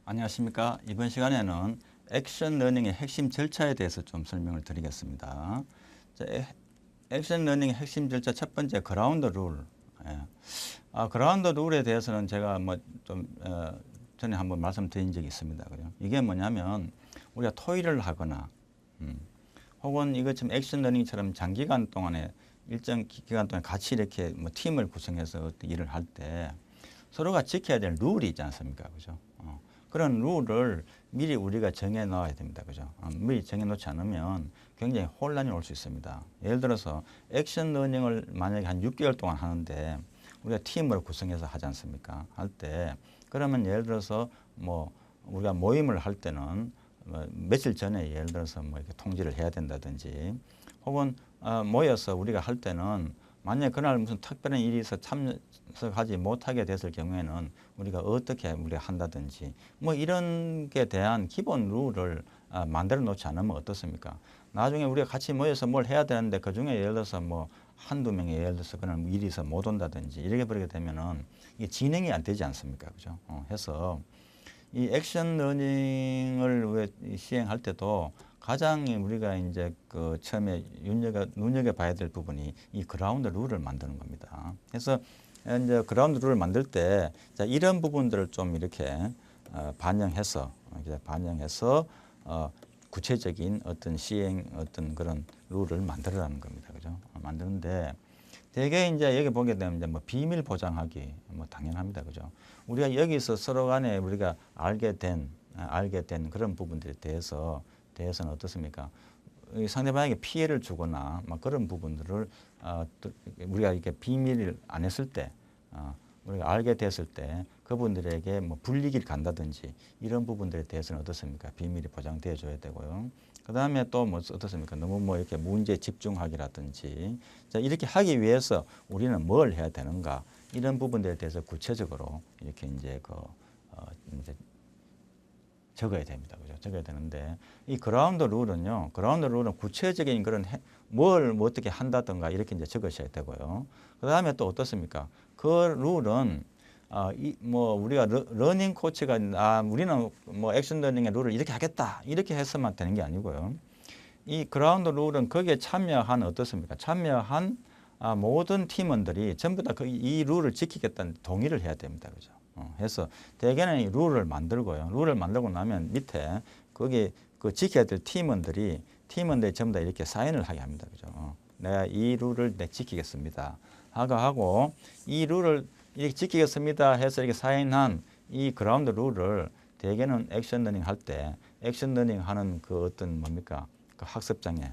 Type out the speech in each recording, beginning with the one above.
안녕하십니까. 이번 시간에는 액션 러닝의 핵심 절차에 대해서 좀 설명을 드리겠습니다. 자, 액션 러닝의 핵심 절차 첫 번째 그라운드 룰. 예. 그라운드 룰에 대해서는 제가 전에 한번 말씀드린 적이 있습니다. 그죠? 이게 뭐냐면 우리가 토의를 하거나 혹은 이것처럼 액션 러닝처럼 장기간 동안에 일정 기간 동안 같이 이렇게 팀을 구성해서 일을 할 때 서로가 지켜야 될 룰이 있지 않습니까? 그죠? 그런 룰을 미리 우리가 정해 놓아야 됩니다. 그죠? 미리 정해 놓지 않으면 굉장히 혼란이 올 수 있습니다. 예를 들어서 액션 러닝을 만약에 한 6개월 동안 하는데 우리가 팀을 구성해서 하지 않습니까? 할 때 그러면 예를 들어서 우리가 모임을 할 때는 며칠 전에 예를 들어서 이렇게 통지를 해야 된다든지 혹은 모여서 우리가 할 때는 만약 그날 무슨 특별한 일이 있어 참석하지 못하게 됐을 경우에는 우리가 어떻게 우리가 한다든지 이런 게 대한 기본 룰을 만들어 놓지 않으면 어떻습니까? 나중에 우리가 같이 모여서 뭘 해야 되는데 그 중에 예를 들어서 한두 명이 예를 들어서 그런 일이 있어 못 온다든지 이렇게 버리게 되면은 이게 진행이 안 되지 않습니까? 그죠? 해서 이 액션 러닝을 시행할 때도 가장 우리가 이제 처음에 눈여겨 봐야 될 부분이 이 그라운드 룰을 만드는 겁니다. 그래서 이제 그라운드 룰을 만들 때 이런 부분들을 좀 이렇게 반영해서 구체적인 어떤 시행 어떤 그런 룰을 만들어라는 겁니다. 그죠? 만드는데 대개 이제 여기 보게 되면 이제 비밀 보장하기 당연합니다. 그죠? 우리가 여기서 서로 간에 우리가 알게 된 그런 부분들에 대해서는 어떻습니까? 상대방에게 피해를 주거나 그런 부분들을 우리가 이렇게 비밀을 안 했을 때 우리가 알게 됐을 때 그분들에게 불이익을 간다든지 이런 부분들에 대해서는 어떻습니까? 비밀이 보장되어 줘야 되고요. 그 다음에 또 어떻습니까? 너무 이렇게 문제에 집중하기라든지 이렇게 하기 위해서 우리는 뭘 해야 되는가 이런 부분들에 대해서 구체적으로 이렇게 이제 이제 적어야 됩니다. 그죠? 적어야 되는데 이 그라운드 룰은 구체적인 그런 뭘 어떻게 한다든가 이렇게 이제 적으셔야 되고요. 그 다음에 또 어떻습니까? 그 룰은 우리가 러닝 코치가 우리는 액션 러닝의 룰을 이렇게 하겠다 이렇게 해서만 되는 게 아니고요. 이 그라운드 룰은 거기에 참여한 어떻습니까? 참여한 모든 팀원들이 전부 다 이 룰을 지키겠다는 동의를 해야 됩니다. 그죠? 해서 대개는 이 룰을 만들고요. 룰을 만들고 나면 밑에 거기 지켜야 될 팀원들이 전부 다 이렇게 사인을 하게 합니다. 그죠? 내가 이 룰을 지키겠습니다. 하고 이 룰을 이렇게 지키겠습니다 해서 이렇게 사인한 이 그라운드 룰을 대개는 액션 러닝 할 때 액션 러닝 하는 어떤 그 학습장에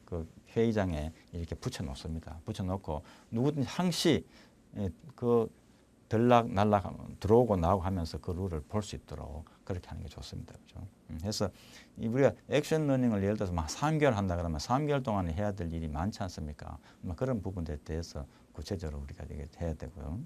그 회의장에 이렇게 붙여 놓습니다. 붙여 놓고 누구든지 항시 들락날락 들어오고 나오고 하면서 그 룰을 볼 수 있도록 그렇게 하는 게 좋습니다. 그죠? 그래서 우리가 액션 러닝을 예를 들어서 3개월 한다 그러면 3개월 동안에 해야 될 일이 많지 않습니까? 그런 부분들에 대해서 구체적으로 우리가 해야 되고요.